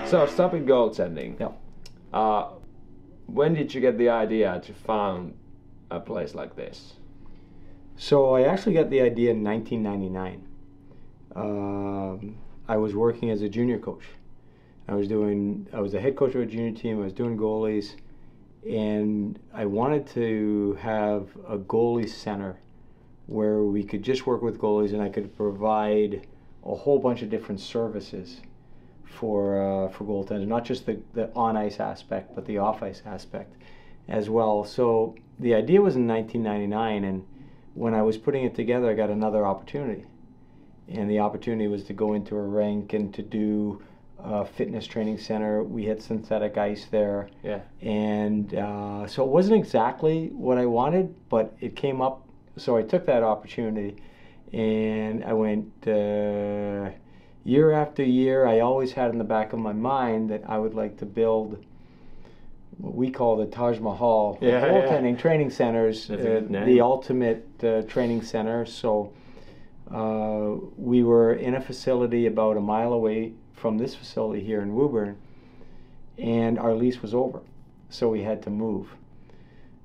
So stopping goaltending. Yeah. When did you get the idea to found a place like this? So I actually got the idea in 1999. I was working as a junior coach. I was a head coach of a junior team. I was doing goalies, and I wanted to have a goalie center where we could just work with goalies, and I could provide a whole bunch of different services for goaltenders, not just the on-ice aspect, but the off-ice aspect as well. So the idea was in 1999, and when I was putting it together, I got another opportunity. And the opportunity was to go into a rink and to do a fitness training center. We had synthetic ice there. Yeah. And so it wasn't exactly what I wanted, but it came up. So I took that opportunity, and I went year after year. I always had in the back of my mind that I would like to build what we call the Taj Mahal goaltending training centers, the ultimate training center. So we were in a facility about a mile away from this facility here in Woburn, and our lease was over, so we had to move.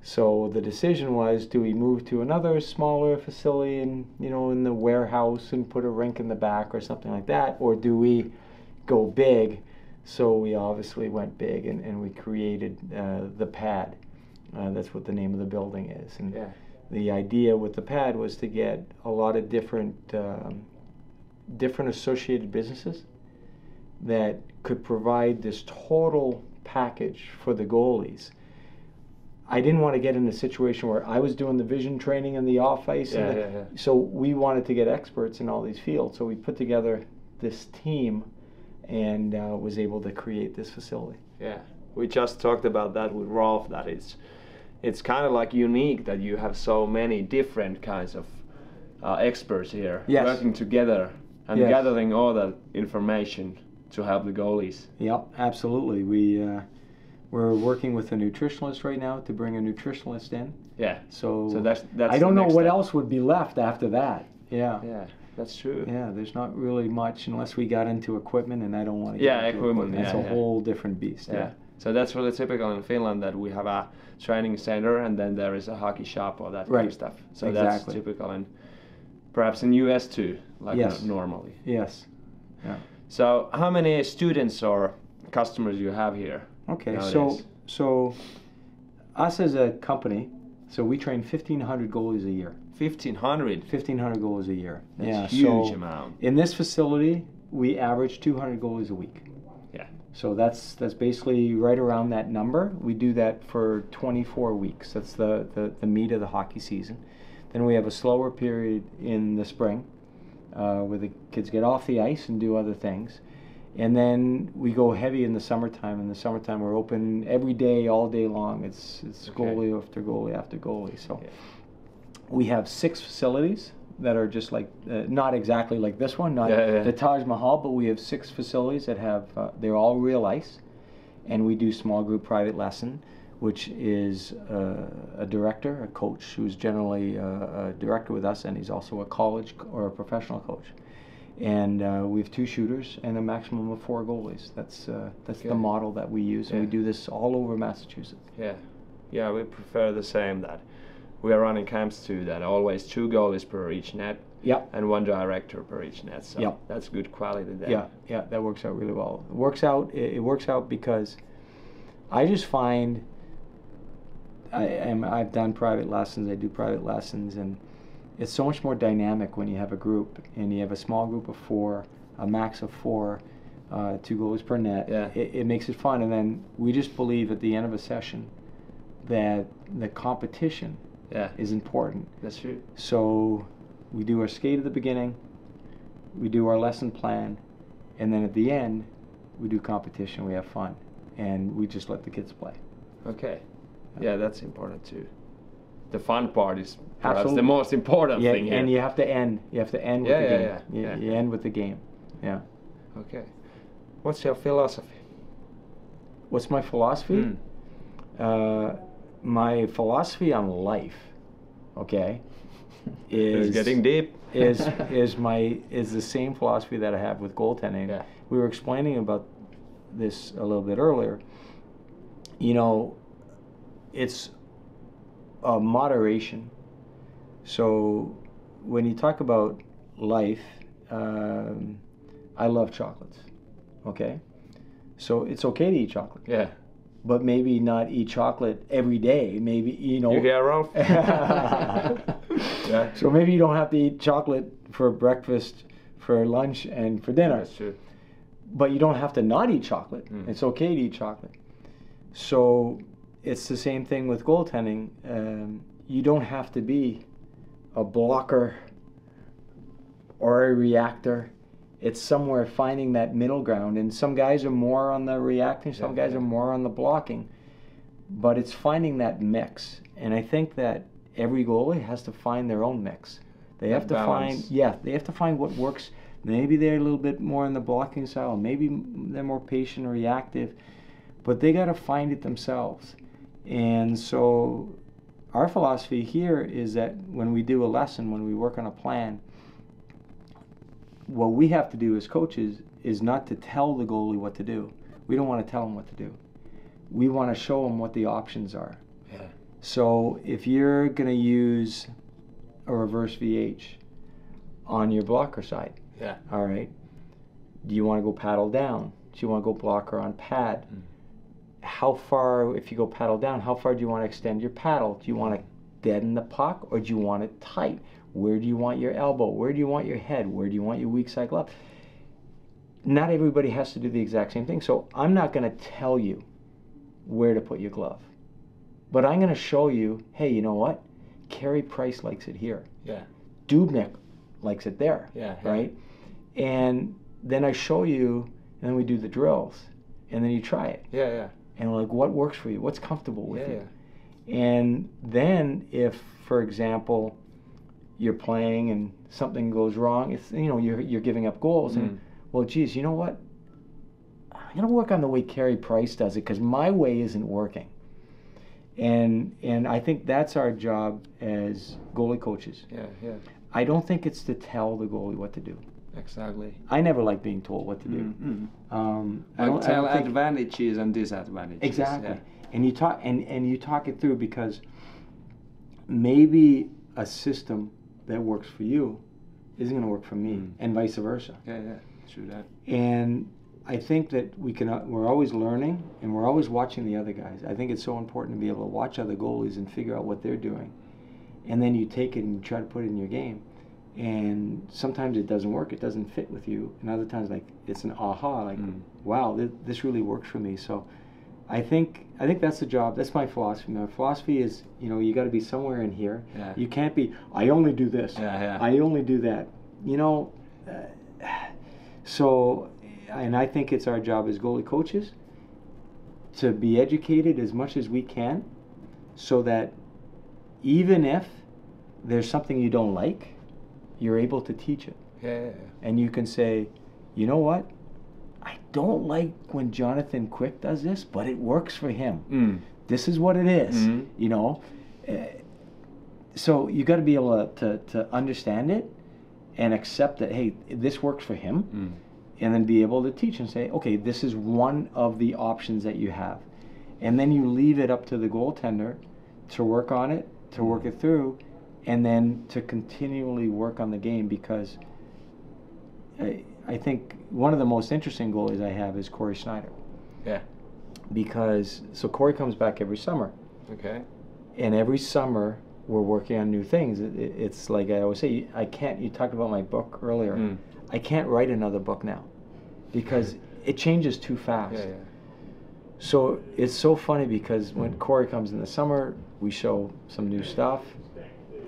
So the decision was, do we move to another smaller facility in the warehouse and put a rink in the back or something like that, or do we go big? So we obviously went big, and we created the Pad. That's what the name of the building is. And the idea with the Pad was to get a lot of different associated businesses that could provide this total package for the goalies. I didn't want to get in a situation where I was doing the vision training and the off ice. So we wanted to get experts in all these fields. So we put together this team and was able to create this facility. Yeah, we just talked about that with Rolf, that it's kind of like unique that you have so many different kinds of experts here working together and gathering all that information to help the goalies. Yeah, absolutely. We're working with a nutritionalist right now to bring a nutritionalist in. Yeah. So that's I don't know what else would be left after that. Yeah. Yeah, that's true. Yeah, there's not really much unless we got into equipment, and I don't want to get into equipment. That's a whole different beast. Yeah. So that's really typical in Finland, that we have a training center and then there is a hockey shop or that kind of stuff. So that's typical, and perhaps in US too, like normally. Yes. Yeah. So how many students or customers you have here? Okay, so us as a company, so we train 1,500 goalies a year. 1,500? 1,500 goalies a year. That's a huge amount. In this facility, we average 200 goalies a week. Yeah. So that's basically right around that number. We do that for 24 weeks. That's the meat of the hockey season. Then we have a slower period in the spring where the kids get off the ice and do other things. And then we go heavy in the summertime. In the summertime, we're open every day, all day long. It's goalie after goalie after goalie. So we have 6 facilities that are just like, not exactly like this one, not the Taj Mahal, but we have 6 facilities that have, they're all real ice. And we do small group private lesson, which is a director, a coach, who's generally a director with us, and he's also a college or a professional coach. And we have 2 shooters and a maximum of 4 goalies. That's the model that we use, and we do this all over Massachusetts. Yeah, we prefer the same, that we are running camps too, that always 2 goalies per each net, and 1 director per each net. So that's good quality there. Yeah, that works out really well. It works out because I just find I've done private lessons. I do private lessons, and it's so much more dynamic when you have a group, and you have a small group of 4, a max of 4, 2 goalies per net. It makes it fun, and then we just believe at the end of a session that the competition is important. That's true. So we do our skate at the beginning, we do our lesson plan, and then at the end we do competition. We have fun, and we just let the kids play. Okay. Yeah, that's important too. The fun part is perhaps the most important thing here. And you have to end. You have to end with the game. You end with the game. Yeah. Okay. What's your philosophy? What's my philosophy? My philosophy on life, is it's getting deep. is the same philosophy that I have with goaltending. We were explaining about this a little bit earlier. You know, it's moderation. So when you talk about life, I love chocolates. Okay, so it's okay to eat chocolate. Yeah. But maybe not eat chocolate every day. Maybe, you know. You hear, Rolf? Yeah. So maybe you don't have to eat chocolate for breakfast, for lunch, and for dinner. That's true. But you don't have to not eat chocolate. It's okay to eat chocolate. So it's the same thing with goaltending. You don't have to be a blocker or a reactor. It's somewhere finding that middle ground, and some guys are more on the reacting, some guys are more on the blocking, but it's finding that mix. And I think that every goalie has to find their own mix. They have to find, they have to find what works. Maybe they're a little bit more in the blocking style, maybe they're more patient or reactive, but they got to find it themselves. And so our philosophy here is that when we do a lesson, when we work on a plan, what we have to do as coaches is not to tell the goalie what to do. We don't want to tell them what to do. We want to show them what the options are. Yeah. So if you're going to use a reverse VH on your blocker side, all right, do you want to go paddle down? Do you want to go blocker on pad? How far, if you go paddle down, how far do you want to extend your paddle? Do you want to deaden the puck or do you want it tight? Where do you want your elbow? Where do you want your head? Where do you want your weak side glove? Not everybody has to do the exact same thing. So I'm not going to tell you where to put your glove. But I'm going to show you, hey, you know what? Carey Price likes it here. Yeah. Dubnyk likes it there. Yeah. Right? And then I show you, and then we do the drills. And then you try it. Yeah. And like, what works for you? What's comfortable with you? Yeah. And then if, for example, you're playing and something goes wrong, it's, you know, you're giving up goals, and well, geez, you know what? I'm gonna work on the way Carey Price does it because my way isn't working. And I think that's our job as goalie coaches. Yeah. I don't think it's to tell the goalie what to do. Exactly. I never like being told what to do. I don't tell advantages and disadvantages. Exactly. Yeah. And you talk it through because maybe a system that works for you isn't going to work for me, and vice versa. Yeah, true that. And I think that we're always learning, and we're always watching the other guys. I think it's so important to be able to watch other goalies and figure out what they're doing, and then you take it and you try to put it in your game. And sometimes it doesn't work, it doesn't fit with you, and other times like it's an aha, like wow, this really works for me. So I think that's the job. That's my philosophy. My philosophy is, you know, you got to be somewhere in here. Yeah. You can't be, I only do this. Yeah. I only do that. You know, so, and I think it's our job as goalie coaches to be educated as much as we can, so that even if there's something you don't like, you're able to teach it. Yeah. And you can say, you know what? I don't like when Jonathan Quick does this, but it works for him. This is what it is, you know. So you got to be able to understand it and accept that, hey, this works for him, and then be able to teach and say, okay, this is one of the options that you have. And then you leave it up to the goaltender to work on it, to work it through, and then to continually work on the game, because I think one of the most interesting goalies I have is Corey Schneider. Yeah. Because, so Corey comes back every summer. Okay. And every summer we're working on new things. It's like I always say, you talked about my book earlier. I can't write another book now because it changes too fast. Yeah. So it's so funny because when Corey comes in the summer, we show some new stuff.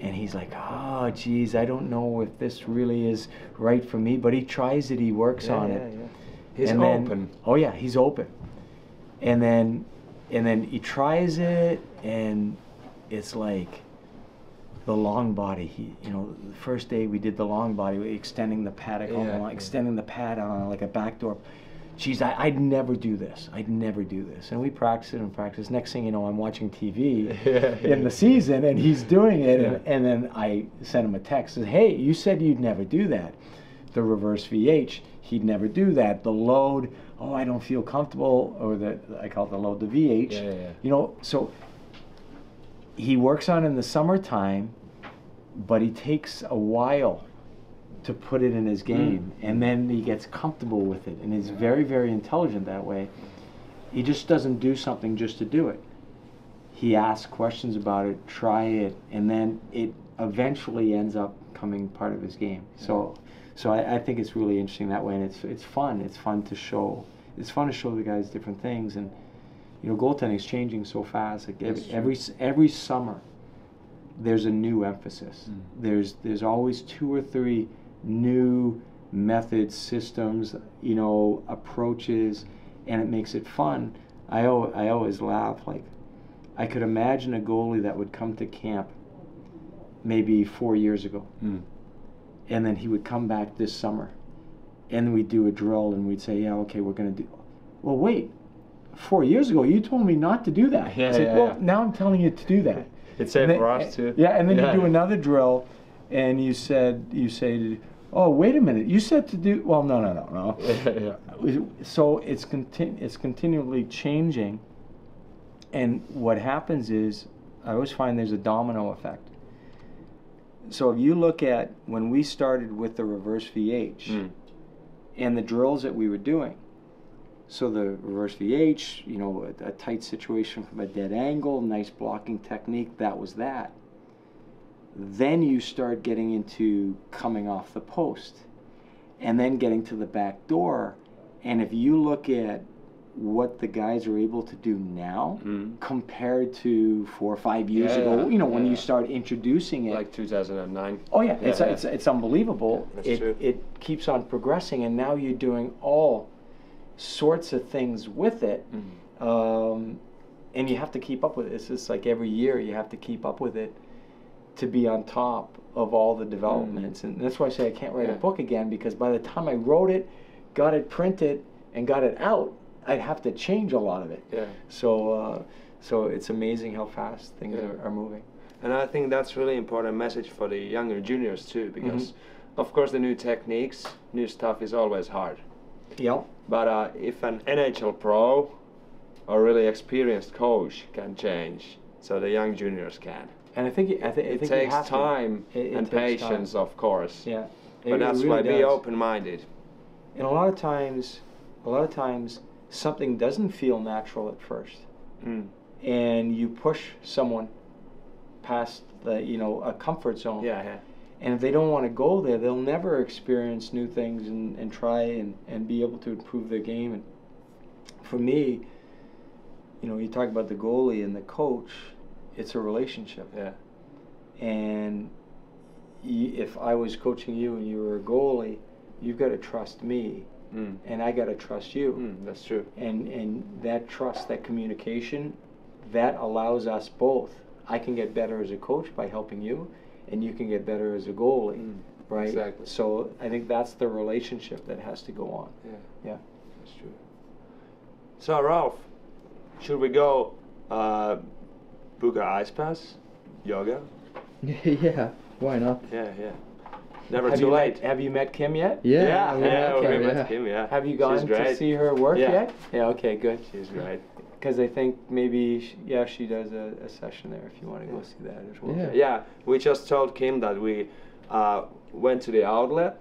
And he's like, oh, geez, I don't know if this really is right for me. But he tries it. He works on it. Yeah. He's open. Oh, yeah, he's open. And then he tries it, and it's like the long body. The first day we did the long body, extending the pad, extending the pad on like a back door. Geez, I'd never do this. And we practice it and practice. Next thing you know, I'm watching TV in the season, and he's doing it. And then I send him a text, says, hey, you said you'd never do that. the reverse VH, he'd never do that. The load, oh, I don't feel comfortable, or I call it the load, the VH. You know, so he works on it in the summertime, but he takes a while to put it in his game, and then he gets comfortable with it, and he's very, very intelligent that way. He just doesn't do something just to do it. He asks questions about it, try it, and then it eventually ends up becoming part of his game. So I think it's really interesting that way, and it's fun. It's fun to show. It's fun to show the guys different things, and you know, goaltending is changing so fast. Like every summer, there's a new emphasis. There's always 2 or 3 new methods, systems, you know, approaches, and it makes it fun. I always laugh, like, I could imagine a goalie that would come to camp maybe 4 years ago, and then he would come back this summer, and we'd do a drill, and we'd say, yeah, okay, we're going to do, well, wait, 4 years ago you told me not to do that. Well, now I'm telling you to do that. It's safe for us too. Yeah, and then you do another drill, and you say, oh, wait a minute, you said to do, well, no. So it's continually changing, and what happens is, I always find there's a domino effect. So if you look at when we started with the reverse VH, and the drills that we were doing, so the reverse VH, you know, a tight situation from a dead angle, nice blocking technique, that was that. Then you start getting into coming off the post, and then getting to the back door. And if you look at what the guys are able to do now compared to 4 or 5 years ago, you know, when you start introducing it, like 2009. Oh yeah, it's unbelievable. It keeps on progressing, and now you're doing all sorts of things with it, and you have to keep up with it. It's just like every year you have to keep up with it to be on top of all the developments. And that's why I say I can't write a book again, because by the time I wrote it, got it printed, and got it out, I'd have to change a lot of it. So it's amazing how fast things are moving. And I think that's really important message for the younger juniors too, because of course the new techniques, new stuff is always hard. But if an NHL pro or really experienced coach can change, so the young juniors can. And I think it takes time and patience, of course. But that's really why does. be open-minded. And a lot of times, something doesn't feel natural at first, and you push someone past the, you know, a comfort zone. And if they don't want to go there, they'll never experience new things and try and be able to improve their game. And for me, you know, you talk about the goalie and the coach, it's a relationship. And if I was coaching you and you were a goalie, you've got to trust me, and I got to trust you. That's true. And that trust, that communication, that allows us both. I can get better as a coach by helping you, and you can get better as a goalie, right? Exactly. So I think that's the relationship that has to go on. That's true. So Rolf, should we go book a ice pass, yoga? Yeah, why not? Never too late. Have you met Kim yet? We met Kim. Have you gone to see her work yet? Yeah, okay, good. She's great. Because I think maybe, she does a session there if you want to go see that as well. Yeah, we just told Kim that we went to the outlet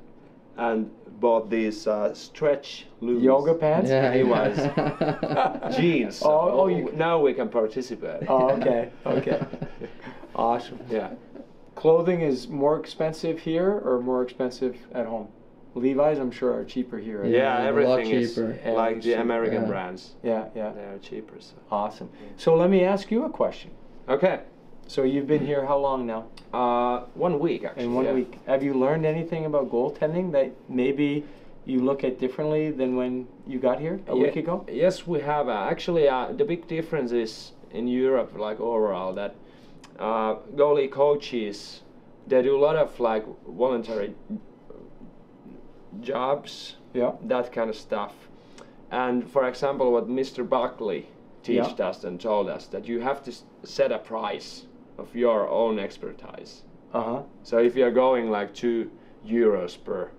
and bought these stretch loops. Yoga pants? It was jeans. Now we can participate. Okay. Awesome. Clothing is more expensive here or more expensive at home? Levi's, I'm sure, are cheaper here. Right? Everything is like the American brands. They are cheaper. So. Awesome. So let me ask you a question. Okay. So you've been here how long now? 1 week, actually. In 1 week. Have you learned anything about goaltending that maybe you look at differently than when you got here a week ago? Yes, we have. Actually, the big difference is in Europe, like overall, that goalie coaches, they do a lot of like voluntary jobs, that kind of stuff. And for example, what Mr. Buckley taught us and told us, that you have to set a price of your own expertise. So if you're going like €2 per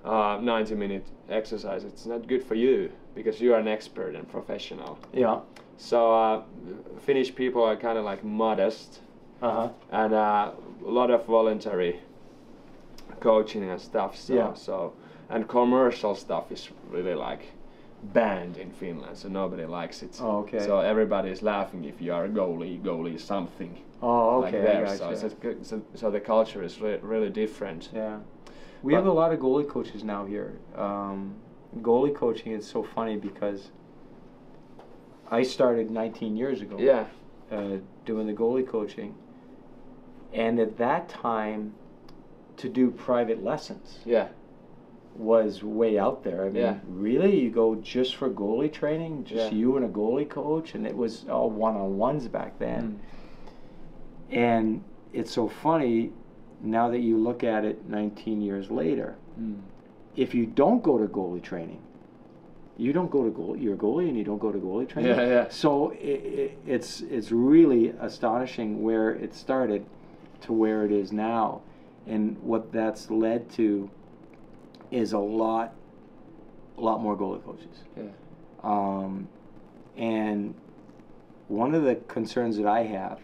90-minute exercise, it's not good for you because you are an expert and professional. Yeah. So Finnish people are kind of like modest, and a lot of voluntary coaching and stuff. So and commercial stuff is really like banned in Finland, so nobody likes it. Oh, okay. So everybody is laughing if you are a goalie something. Oh, okay. Like there. Gotcha. So the culture is really different. Yeah. We have a lot of goalie coaches now here. Goalie coaching is so funny because I started 19 years ago. Yeah. Doing the goalie coaching, and at that time, to do private lessons. Yeah. Was way out there. I mean, really, you go just for goalie training, just you and a goalie coach, and it was all one-on-ones back then. And it's so funny now that you look at it 19 years later. If you don't go to goalie training, you don't go to goalie. You're a goalie and you don't go to goalie training. Yeah. So it's really astonishing where it started to where it is now, and what that's led to is a lot more goalie coaches. Yeah. And one of the concerns that I have,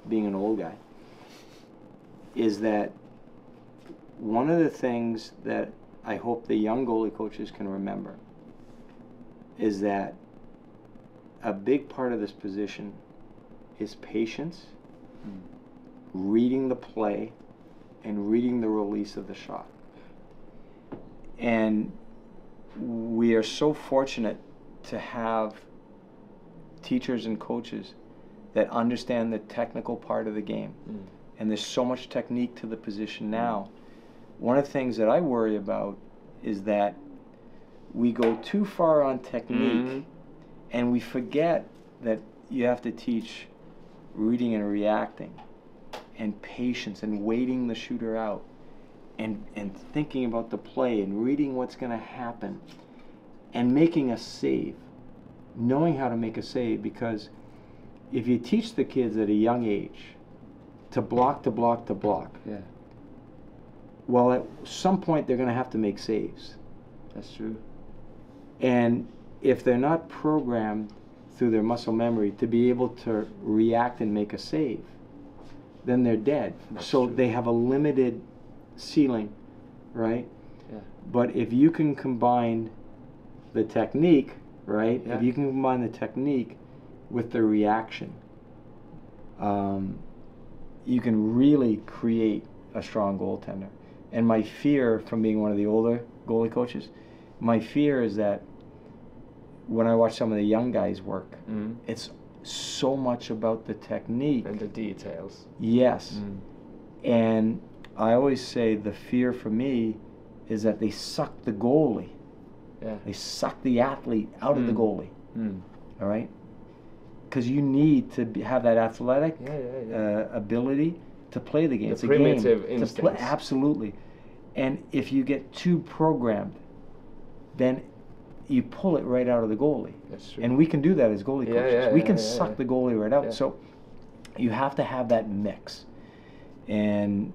being an old guy, is that one of the things that I hope the young goalie coaches can remember is that a big part of this position is patience, reading the play, and reading the release of the shot. And we are so fortunate to have teachers and coaches that understand the technical part of the game. And there's so much technique to the position now. One of the things that I worry about is that we go too far on technique and we forget that you have to teach reading and reacting and patience and waiting the shooter out and thinking about the play and reading what's going to happen and making a save, knowing how to make a save. Because if you teach the kids at a young age to block, well, at some point they're going to have to make saves. That's true. And if they're not programmed through their muscle memory to be able to react and make a save, then they're dead. That's so true. They have a limited ceiling, right? Yeah. But if you can combine the technique, right? Yeah. If you can combine the technique with the reaction, you can really create a strong goaltender. And my fear, from being one of the older goalie coaches, my fear is that when I watch some of the young guys work, it's so much about the technique. And the details. Yes. And I always say the fear for me is that they suck the goalie. Yeah. They suck the athlete out of the goalie. All right? Because you need to have that athletic ability to play the game. The it's a primitive game. instincts. Absolutely. And if you get too programmed, then you pull it right out of the goalie. That's true. And we can do that as goalie coaches. We can suck the goalie right out. Yeah. So you have to have that mix. And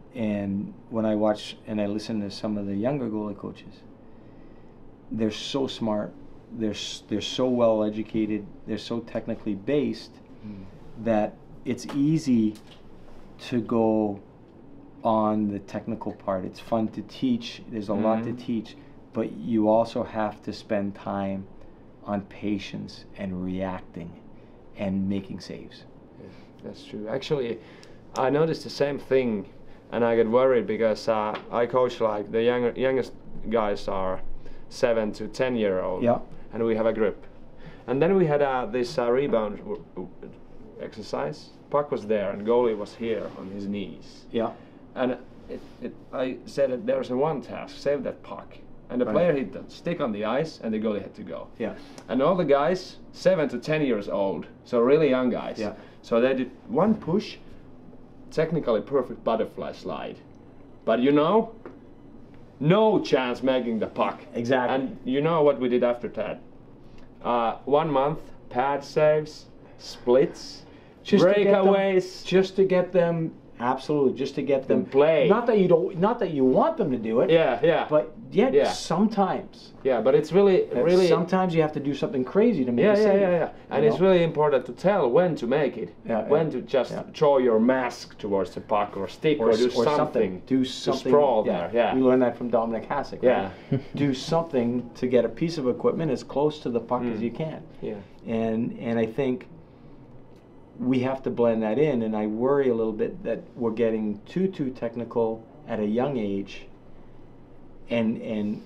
when I watch and I listen to some of the younger goalie coaches, they're so smart, they're so well educated, they're so technically based that it's easy to go on the technical part. It's fun to teach, there's a lot to teach, but you also have to spend time on patience and reacting and making saves. Yeah, that's true. Actually, I noticed the same thing, and I get worried because I coach like the youngest guys are 7 to 10 year old, and we have a group. And then we had this rebound exercise. Puck was there, and goalie was here on his knees. Yeah. And I said that there's one task: save that puck. And the player hit the stick on the ice, and the goalie had to go. Yeah. And all the guys, 7 to 10 years old, so really young guys. Yeah. So they did one push, technically perfect butterfly slide, but no chance making the puck. Exactly. And you know what we did after that? 1 month, pad saves, splits, breakaways. Just to get them Absolutely, just to get them play. Not that you want them to do it. Yeah. But sometimes. Yeah, but it's really. Sometimes you have to do something crazy to make a save. Yeah. And it's really important to tell when to make it. When to just throw your mask towards the puck or stick or do something. Do something. To sprawl there. Yeah. We learned that from Dominic Hasek. Yeah. Right? Do something to get a piece of equipment as close to the puck as you can. Yeah. And I think we have to blend that in, and I worry a little bit that we're getting too technical at a young age, and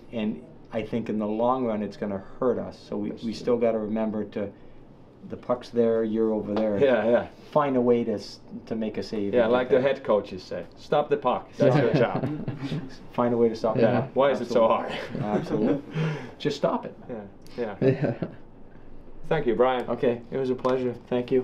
I think in the long run it's going to hurt us. So we still got to remember the puck's there, you're over there. Yeah. Find a way to make a save. Yeah, like the head coaches say, stop the puck. That's your job. Find a way to stop the puck. Why is it so hard? Absolutely. Just stop it. Yeah. Thank you, Brian. Okay, it was a pleasure. Thank you.